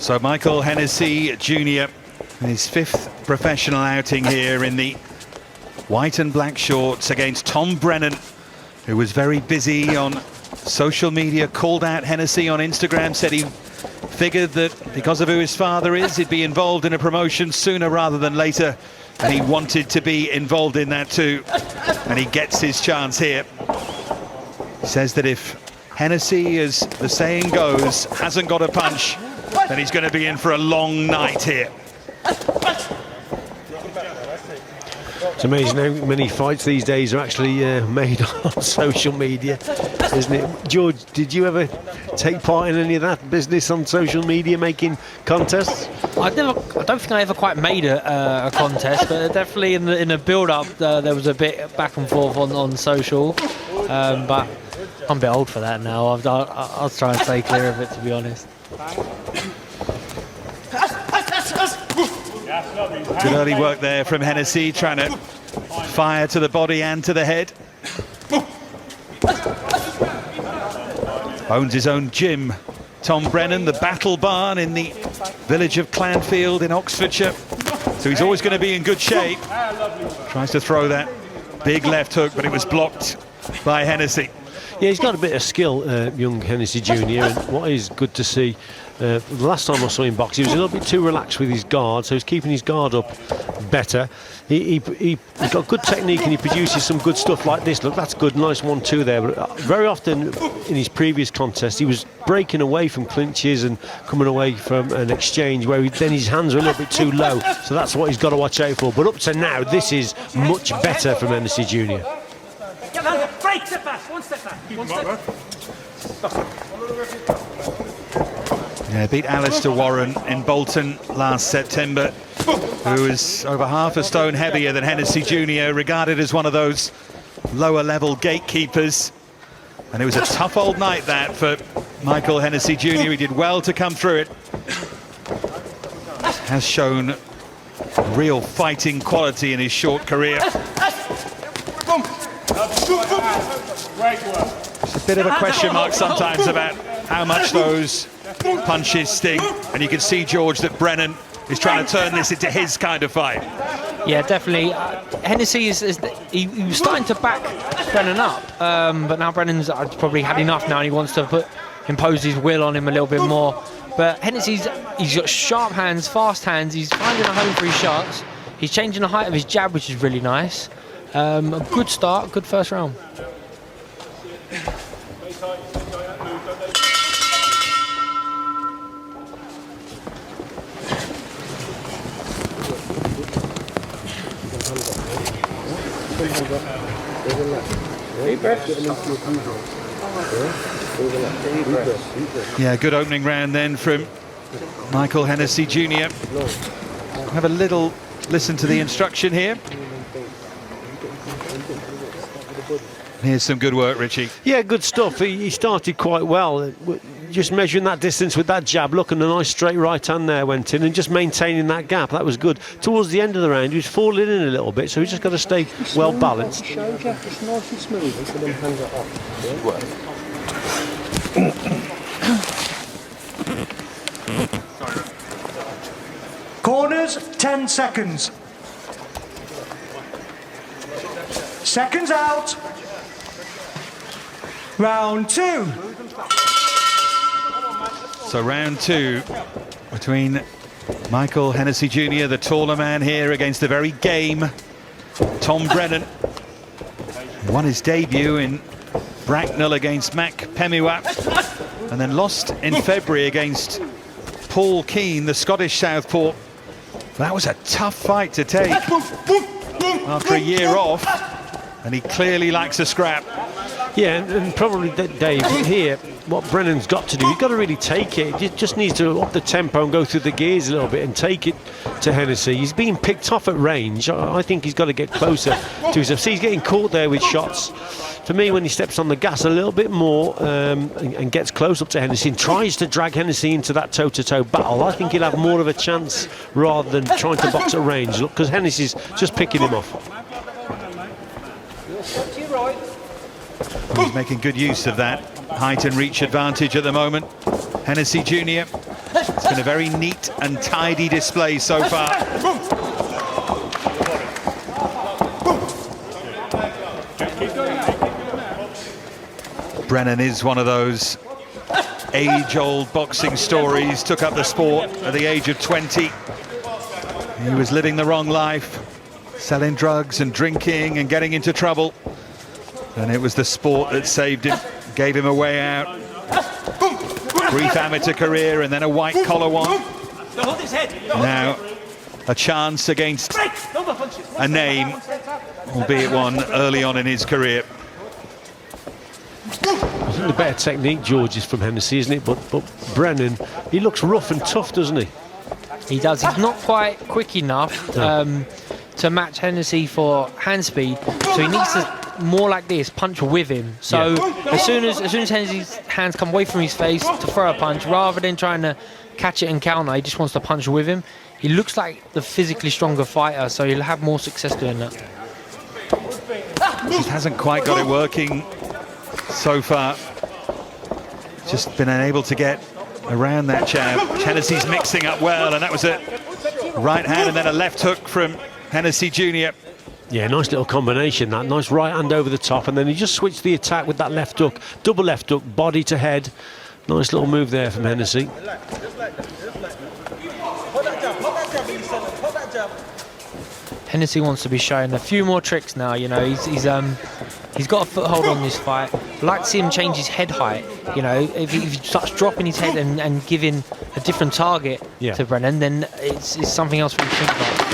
So Michael Hennessy Jr., his 5th professional outing here in the white and black shorts against Tom Brennan, who was very busy on social media, called out Hennessy on Instagram, said he figured that because of who his father is, he'd be involved in a promotion sooner rather than later, and he wanted to be involved in that too, and he gets his chance here. He says that if Hennessy, as the saying goes, hasn't got a punch, then he's going to be in for a long night here. It's amazing how many fights these days are actually made on social media, isn't it? George, did you ever take part in any of that business on social media, making contests? I don't think I ever quite made a contest, but definitely in the build-up there was a bit back and forth on social. But I'm a bit old for that now. I'll try and stay clear of it, to be honest. Good early work there from Hennessy, trying to fire to the body and to the head. Owns his own gym, Tom Brennan, the Battle Barn in the village of Clanfield in Oxfordshire. So he's always going to be in good shape. Tries to throw that big left hook, but it was blocked by Hennessy. Yeah, he's got a bit of skill, young Hennessy Jr., and what is good to see, the last time I saw him box, he was a little bit too relaxed with his guard, so he's keeping his guard up better. He's got good technique and he produces some good stuff like this. Look, that's good, nice 1-2 there, but very often in his previous contests, he was breaking away from clinches and coming away from an exchange where then his hands are a little bit too low, so that's what he's got to watch out for. But up to now, this is much better from Hennessy Jr. Break, step back, one step back. One step. Yeah, beat Alistair Warren in Bolton last September, who was over half a stone heavier than Hennessy Jr., regarded as one of those lower level gatekeepers. And it was a tough old night that for Michael Hennessy Jr. He did well to come through it. Has shown real fighting quality in his short career. It's a bit of a question mark sometimes about how much those punches sting, and you can see, George, that Brennan is trying to turn this into his kind of fight. Yeah, definitely. Hennessy he was starting to back Brennan up, but now Brennan's probably had enough now, and he wants to impose his will on him a little bit more. But Hennessy's got sharp hands, fast hands. He's finding a home for his shots. He's changing the height of his jab, which is really nice. A good start, good first round. Yeah, good opening round then from Michael Hennessy Jr. Have a little listen to the instruction here. Here's some good work, Richie. Yeah, good stuff. He started quite well. Just measuring that distance with that jab. Look, and a nice straight right hand there went in, and just maintaining that gap. That was good. Towards the end of the round, he was falling in a little bit, so he's just got to stay well balanced. Corners, 10 seconds. Seconds out. Round 2. So round 2 between Michael Hennessy Jr., the taller man here, against the very game Tom Brennan. Won his debut in Bracknell against Mac Pemiwa, and then lost in February against Paul Keane, the Scottish southpaw. That was a tough fight to take after a year off, and he clearly likes a scrap. Yeah, and probably, Dave, here, what Brennan's got to do, he's got to really take it. He just needs to up the tempo and go through the gears a little bit and take it to Hennessy. He's being picked off at range. I think he's got to get closer to himself. See, he's getting caught there with shots. For me, when he steps on the gas a little bit more and gets close up to Hennessy and tries to drag Hennessy into that toe-to-toe battle, I think he'll have more of a chance rather than trying to box at range, because Hennessy's just picking him off. He's making good use of that height and reach advantage at the moment. Hennessy Jr. It's been a very neat and tidy display so far. Brennan is one of those age-old boxing stories. Took up the sport at the age of 20. He was living the wrong life, selling drugs and drinking and getting into trouble. And it was the sport that saved him, gave him a way out. Brief amateur career and then a white-collar one. Now, a chance against a name, albeit one early on in his career. I think the better technique, George, is from Hennessy, isn't it? But Brennan, he looks rough and tough, doesn't he? He does. He's not quite quick enough to match Hennessy for hand speed, so he needs to more like this, punch with him. So as soon as Hennessy's hands come away from his face to throw a punch, rather than trying to catch it and counter, he just wants to punch with him. He looks like the physically stronger fighter, so he'll have more success doing that. Just hasn't quite got it working so far. Just been unable to get around that jab. Hennessy's mixing up well, and that was a right hand and then a left hook from Hennessy Jr. Yeah, nice little combination, that nice right hand over the top, and then he just switched the attack with that left hook, double left hook, body to head. Nice little move there from Hennessy. Hennessy wants to be showing a few more tricks now. You know, he's got a foothold on this fight. I'd like to see him change his head height. You know, if he starts dropping his head and giving a different target to Brennan, then it's something else we can think about.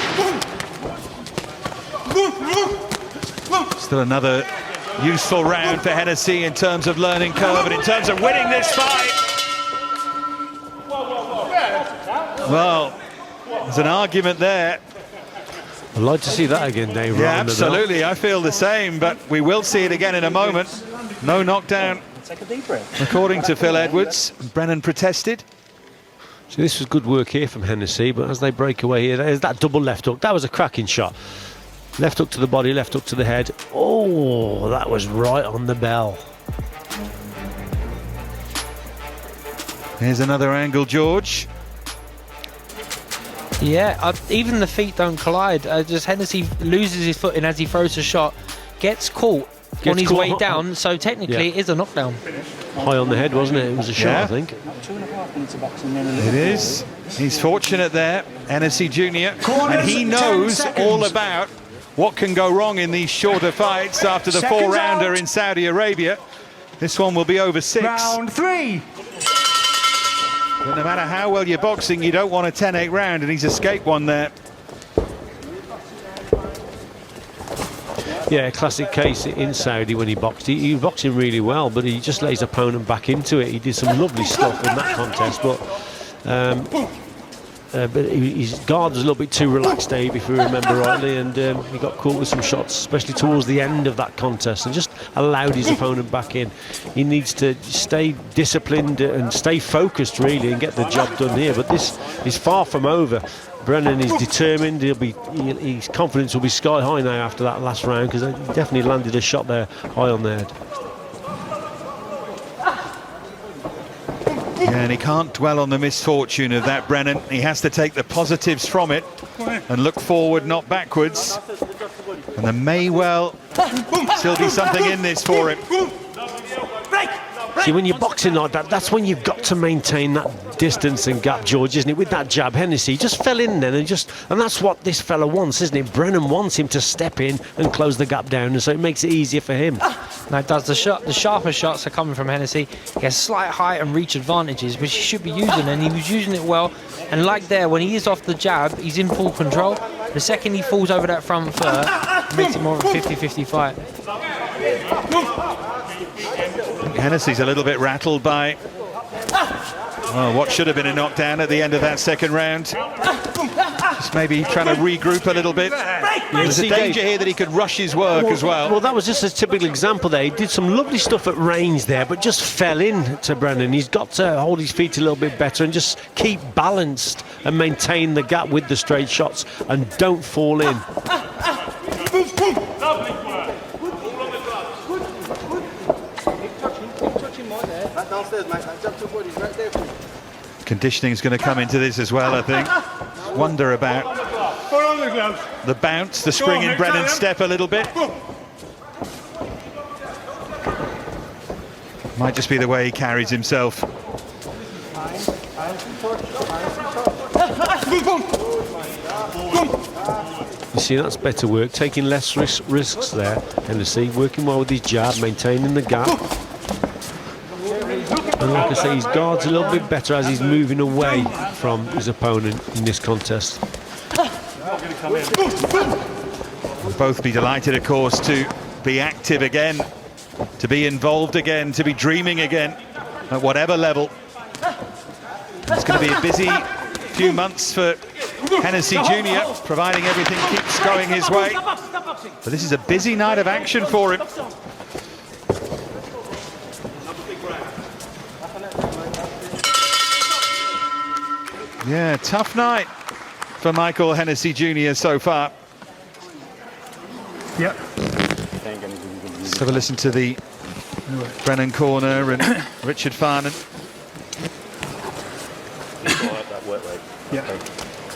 Still another useful round for Hennessy in terms of learning curve and in terms of winning this fight. Well, there's an argument there. I'd like to see that again, Dave. Yeah, absolutely. I feel the same, but we will see it again in a moment. No knockdown, according to Phil Edwards. Brennan protested. So this was good work here from Hennessy, but as they break away here, there's that double left hook. That was a cracking shot. Left hook to the body, left hook to the head. Oh, that was right on the bell. Here's another angle, George. Yeah, even the feet don't collide. Just Hennessy loses his footing as he throws a shot, gets caught on his way down, so technically it is a knockdown. High on the head, wasn't it? It was a shot, I think. It is. He's fortunate there, Hennessy Jr. And he knows all about what can go wrong in these shorter fights after the four-rounder in Saudi Arabia. This one will be over 6. Round 3. But no matter how well you're boxing, you don't want a 10-8 round, and he's escaped one there. Yeah, classic case in Saudi when he boxed. He was boxing really well, but he just let his opponent back into it. He did some lovely stuff in that contest, but his guard was a little bit too relaxed, Dave, if we remember rightly, and he got caught with some shots, especially towards the end of that contest, and just allowed his opponent back in. He needs to stay disciplined and stay focused, really, and get the job done here. But this is far from over. Brennan is determined. His confidence will be sky high now after that last round, because he definitely landed a shot there high on the head. Yeah, and he can't dwell on the misfortune of that, Brennan. He has to take the positives from it and look forward, not backwards. And there may well still be something in this for him. See, when you're boxing like that, that's when you've got to maintain that distance and gap, George, isn't it? With that jab, Hennessy just fell in then, and that's what this fella wants, isn't it? Brennan wants him to step in and close the gap down, and so it makes it easier for him. Now it does. The sharper shots are coming from Hennessy. He has slight height and reach advantages, which he should be using, and he was using it well. And like there, when he is off the jab, he's in full control. The second he falls over that front foot, it makes it more of a 50-50 fight. Hennessy's a little bit rattled by what should have been a knockdown at the end of that second round. Just maybe trying to regroup a little bit. There's a danger here that he could rush his work as well. Well, that was just a typical example there. He did some lovely stuff at range there, but just fell in to Brennan. He's got to hold his feet a little bit better and just keep balanced and maintain the gap with the straight shots and don't fall in. Conditioning is going to come into this as well, I think. Wonder about the bounce, the spring in Brennan's step a little bit. Might just be the way he carries himself. You see, that's better work, taking less risks there. Hennessy working well with his jab, maintaining the gap. And like I say, his guard's a little bit better as he's moving away from his opponent in this contest. We'll both be delighted, of course, to be active again, to be involved again, to be dreaming again at whatever level. It's going to be a busy few months for Hennessy Jr., providing everything keeps going his way. But this is a busy night of action for him. Yeah, tough night for Michael Hennessy Jr. so far. Yep. Let's have a listen to the Brennan corner and Richard Farnan. That work rate. Yeah.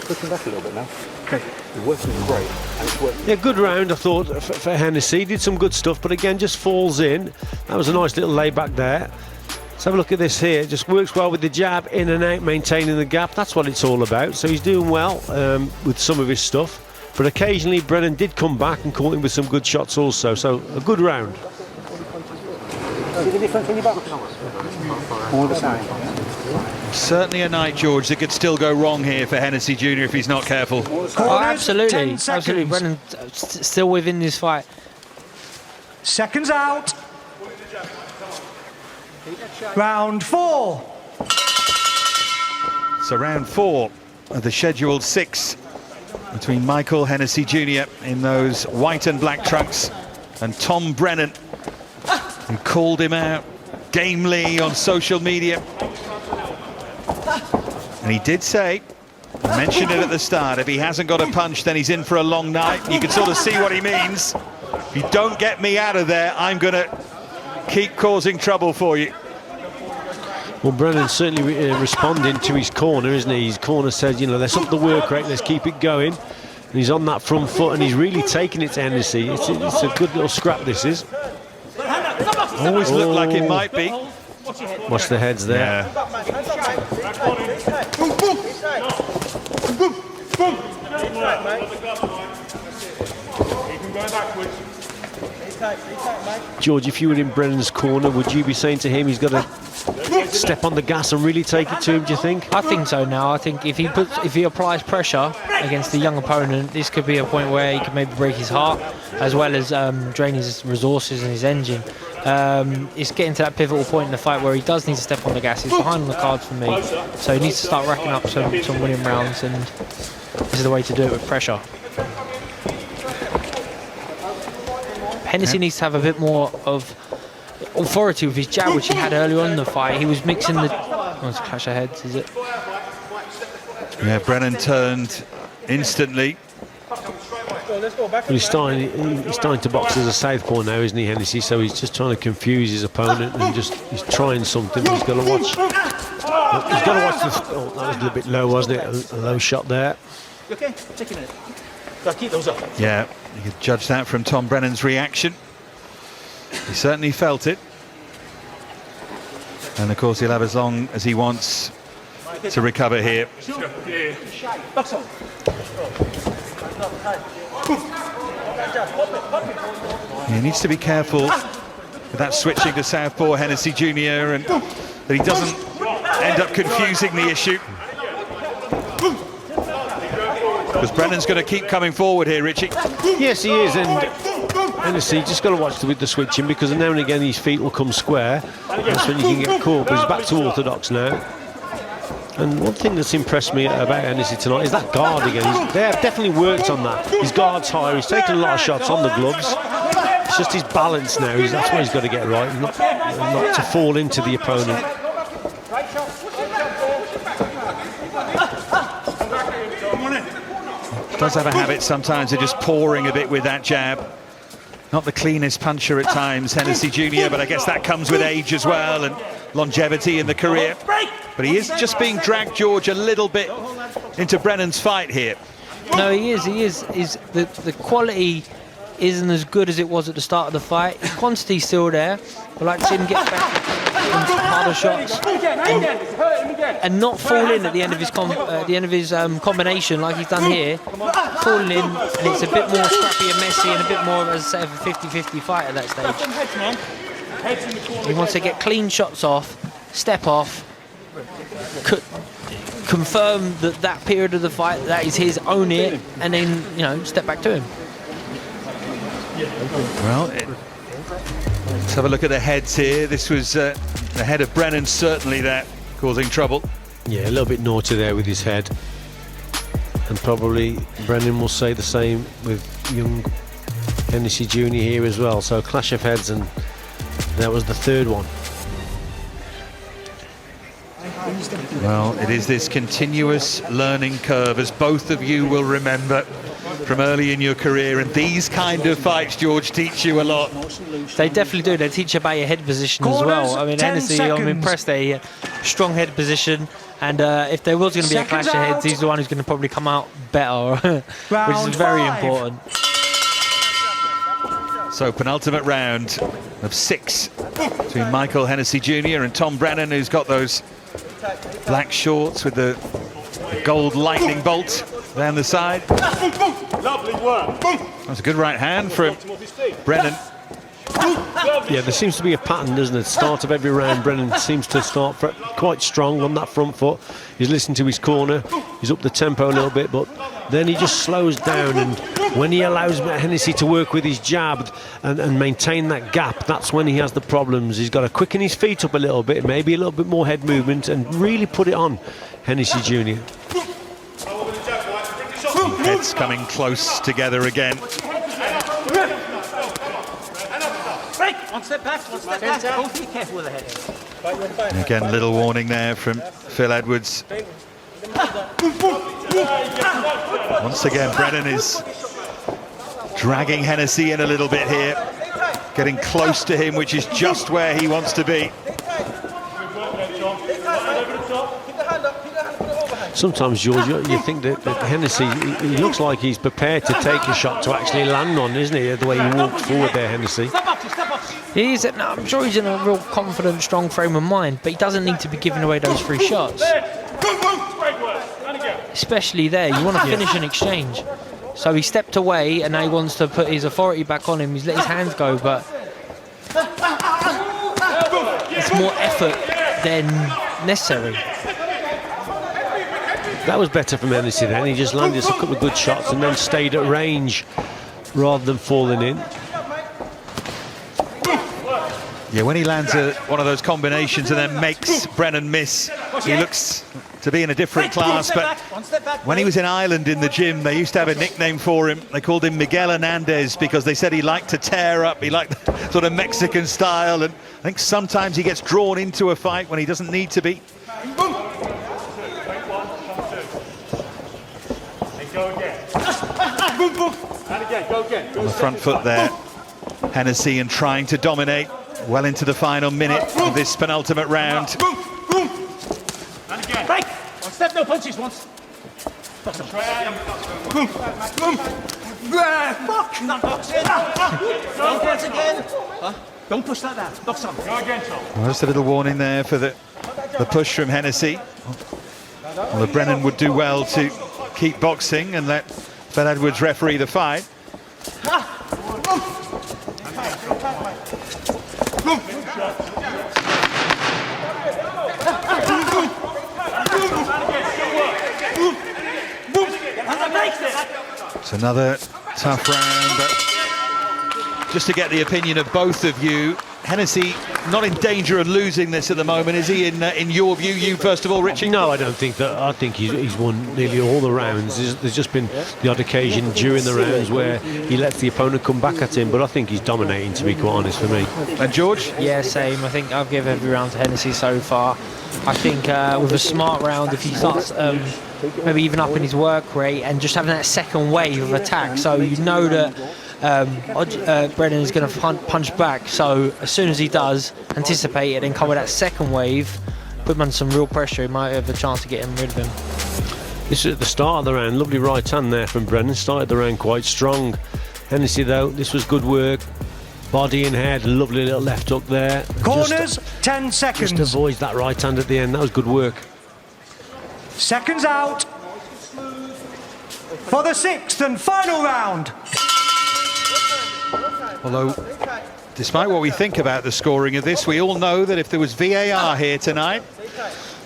Looking back a little bit now. Okay. The work is great, and it's working. Yeah, good round, I thought, for Hennessy. Did some good stuff, but again, just falls in. That was a nice little layback there. Let's have a look at this here. Just works well with the jab, in and out, maintaining the gap. That's what it's all about. So he's doing well with some of his stuff. But occasionally, Brennan did come back and caught him with some good shots also. So a good round. See the difference in your back? All the same. Certainly a night, George, that could still go wrong here for Hennessy Jr. if he's not careful. Oh, absolutely. Absolutely. Brennan still within this fight. Seconds out. Round 4. So round 4 of the scheduled 6 between Michael Hennessy Jr. in those white and black trunks and Tom Brennan, who called him out gamely on social media. And he did say, I mentioned it at the start, if he hasn't got a punch, then he's in for a long night. You can sort of see what he means. If you don't get me out of there, I'm going to keep causing trouble for you. Well, Brennan's certainly responding to his corner, isn't he? His corner says, you know, let's up the work rate, let's keep it going. And he's on that front foot, and he's really taking it to Hennessy. It's a good little scrap, this is. Always looked like it might be. Watch the heads there. Yeah. George, if you were in Brennan's corner, would you be saying to him he's got to step on the gas and really take it to him, do you think? I think so now. I think if he applies pressure against the young opponent, this could be a point where he could maybe break his heart, as well as drain his resources and his engine. It's getting to that pivotal point in the fight where he does need to step on the gas. He's behind on the cards for me, so he needs to start racking up some winning rounds, and this is the way to do it, with pressure. Hennessy needs to have a bit more of authority with his jab, which he had earlier on in the fight. He was mixing the... Oh, it's a clash of heads, is it? Yeah, Brennan turned instantly. Well, he's starting to box as a southpaw now, isn't he, Hennessy? So he's just trying to confuse his opponent, and he's trying something. He's got to watch. He's got to watch this. Oh, that was a little bit low, wasn't it? A low shot there. You okay? Take a minute. Gotta keep those up. Yeah, you could judge that from Tom Brennan's reaction. He certainly felt it. And of course, he'll have as long as he wants to recover here. He needs to be careful with that switching to southpaw, Hennessy Jr., and that he doesn't end up confusing the issue. Because Brennan's going to keep coming forward here, Richie. Yes, he is, and Hennessy just got to watch with the switching, because now and again his feet will come square. That's when you can get caught. But he's back to orthodox now. And one thing that's impressed me about Hennessy tonight is that guard again. They have definitely worked on that. His guard's higher. He's taken a lot of shots on the gloves. It's just his balance now. That's what he's got to get right, not to fall into the opponent. Does have a habit sometimes of just pouring a bit with that jab. Not the cleanest puncher at times, Hennessy Jr., but I guess that comes with age as well, and longevity in the career. Break! but he is just being dragged, George, a little bit into Brennan's fight here. No, he is. The quality isn't as good as it was at the start of the fight. His quantity's still there. I'd like to see him get back into harder shots and not fall in at the end of his combination like he's done here. Falling in, and it's a bit more scrappy and messy and a bit more, as I say, of a 50-50 fight at that stage. He wants to get clean shots off, step off, confirm that period of the fight that is his, own it, and then, you know, step back to him. Well, let's have a look at the heads here. This was the head of Brennan, certainly there, causing trouble. Yeah, a little bit naughty there with his head. And probably Brennan will say the same with young Hennessy Jr. here as well. So clash of heads, and that was the third one. Well, it is this continuous learning curve, as both of you will remember from early in your career, and these kind of fights, George, teach you a lot. They definitely do. They teach you about your head position as well. I mean, Hennessy, I'm impressed that he had strong head position, and if there was going to be a clash of heads, he's the one who's going to probably come out better, which is very important. So, penultimate round of 6 between Michael Hennessy Jr. and Tom Brennan, who's got those black shorts with the gold lightning bolt down the side. Lovely work. That's a good right hand from Brennan. Yeah, there seems to be a pattern, doesn't it? Start of every round, Brennan seems to start quite strong on that front foot. He's listening to his corner. He's up the tempo a little bit, but then he just slows down, and when he allows Hennessy to work with his jab and maintain that gap, that's when he has the problems. He's got to quicken his feet up a little bit, maybe a little bit more head movement, and really put it on Hennessy Jr. Heads coming close together again. Break! One step back, one step back. Both be careful with the head. And again, little warning there from Phil Edwards. Once again, Brennan is dragging Hennessy in a little bit here, getting close to him, which is just where he wants to be. Sometimes, George, you think that Hennessy, he looks like he's prepared to take a shot to actually land on, isn't he? The way he walked forward there, Hennessy. He is. I'm sure he's in a real confident, strong frame of mind, but he doesn't need to be giving away those free shots. Especially there, you want to finish an exchange. So he stepped away, and now he wants to put his authority back on him. He's let his hands go, but it's more effort than necessary. That was better from Hennessy then. He just landed a couple of good shots and then stayed at range rather than falling in. Yeah, when he lands one of those combinations and then makes Brennan miss, he looks to be in a different class. But when he was in Ireland in the gym, they used to have a nickname for him. They called him Miguel Hernandez, because they said he liked to tear up. He liked the sort of Mexican style, and I think sometimes he gets drawn into a fight when he doesn't need to be. Go again. And again, go again. On the front foot there, Hennessy, and trying to dominate well into the final minute of this penultimate round. And again. Break! One step, no punches, once. Fuck! Not boxing! Don't once again! Huh? Don't push that down. Box on. Go again, Tom. Well, just a little warning there for the push from Hennessy. Well, Brennan would do well to keep boxing and let Phil Edwards referee the fight. It's another tough round, but just to get the opinion of both of you, Hennessy not in danger of losing this at the moment, is he? In your view, you first of all, Richie? No, I don't think that. I think he's won nearly all the rounds. There's just been the odd occasion during the rounds where he lets the opponent come back at him, but I think he's dominating, to be quite honest, for me. And George? Yeah, same. I think I'll give every round to Hennessy so far. I think with a smart round, if he starts maybe even up in his work rate and just having that second wave of attack, so you know that Brennan is going to punch back. So as soon as he does, anticipate it and come with that second wave, put him under some real pressure, he might have a chance to get him rid of him. This is at the start of the round. Lovely right hand there from Brennan. Started the round quite strong. Hennessy, though, this was good work. Body and head, lovely little left hook there. Corners, 10 seconds. Just avoids that right hand at the end. That was good work. Seconds out. For the 6th and final round. Although, despite what we think about the scoring of this, we all know that if there was VAR here tonight,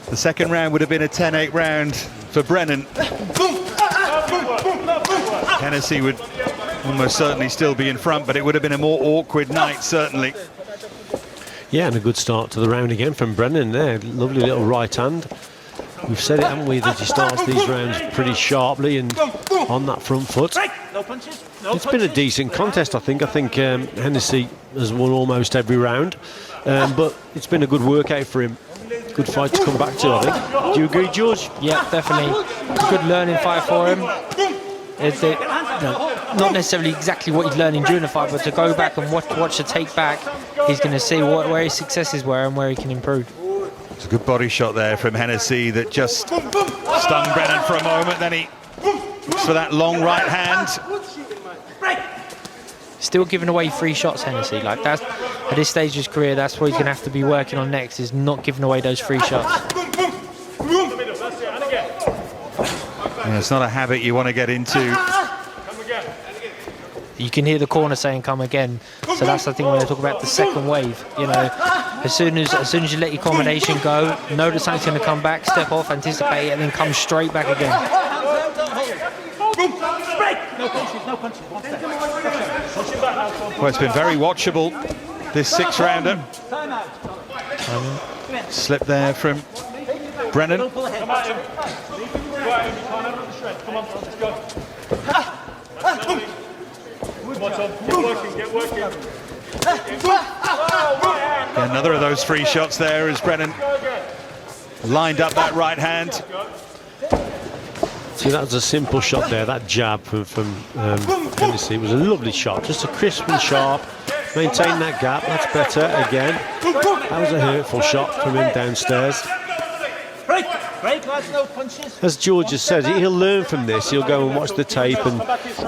the second round would have been a 10-8 round for Brennan. Hennessy would almost certainly still be in front, but it would have been a more awkward night, certainly. Yeah, and a good start to the round again from Brennan there. Lovely little right hand. We've said it, haven't we, that he starts these rounds pretty sharply and on that front foot. It's been a decent contest, I think. I think Hennessy has won almost every round, but it's been a good workout for him. Good fight to come back to, I think. Do you agree, George? Yeah, definitely. Good learning fight for him. Not necessarily exactly what he's learning during the fight, but to go back and watch the take back, he's going to see where his successes were and where he can improve. It's a good body shot there from Hennessy that just stung Brennan for a moment. Then he looks for that long right hand. Still giving away free shots, Hennessy. Like that's at this stage of his career, that's what he's going to have to be working on next, is not giving away those free shots. Yeah, it's not a habit you want to get into. You can hear the corner saying "come again," so that's the thing when I talk about the second wave. You know, as soon as you let your combination go, know that something's going to come back, step off, anticipate it, and then come straight back again. Well, it's been very watchable, this 6th rounder. Slip there from Brennan. Yeah, another of those free shots there as Brennan lined up that right hand. See, that was a simple shot there, that jab from Hennessy. It was a lovely shot, just a crisp and sharp. Maintain that gap, that's better again. That was a hurtful shot from him downstairs. As George has said, he'll learn from this. He'll go and watch the tape, and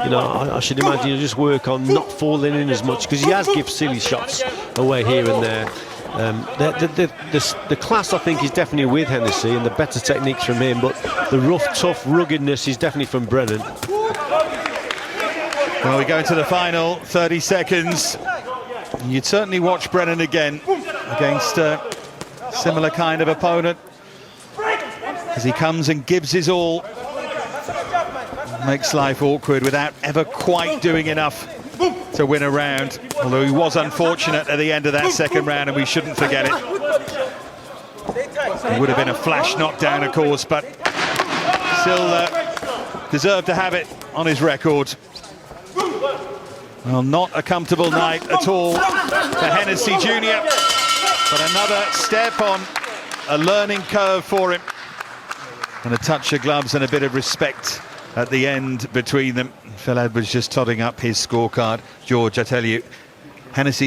you know, I should imagine he'll just work on not falling in as much, because he has given silly shots away here and there. The class, I think, is definitely with Hennessy, and the better techniques from him, but the rough, tough ruggedness is definitely from Brennan. Well, we go into the final 30 seconds. You'd certainly watch Brennan again against a similar kind of opponent, as he comes and gives his all. Makes life awkward without ever quite doing enough to win a round, although he was unfortunate at the end of that second round, and we shouldn't forget it. It would have been a flash knockdown, of course, but still deserved to have it on his record. Well, not a comfortable night at all for Hennessy Jr., but another step on a learning curve for him, and a touch of gloves and a bit of respect at the end between them. Phil Edwards just totting up his scorecard. George, I tell you, Hennessy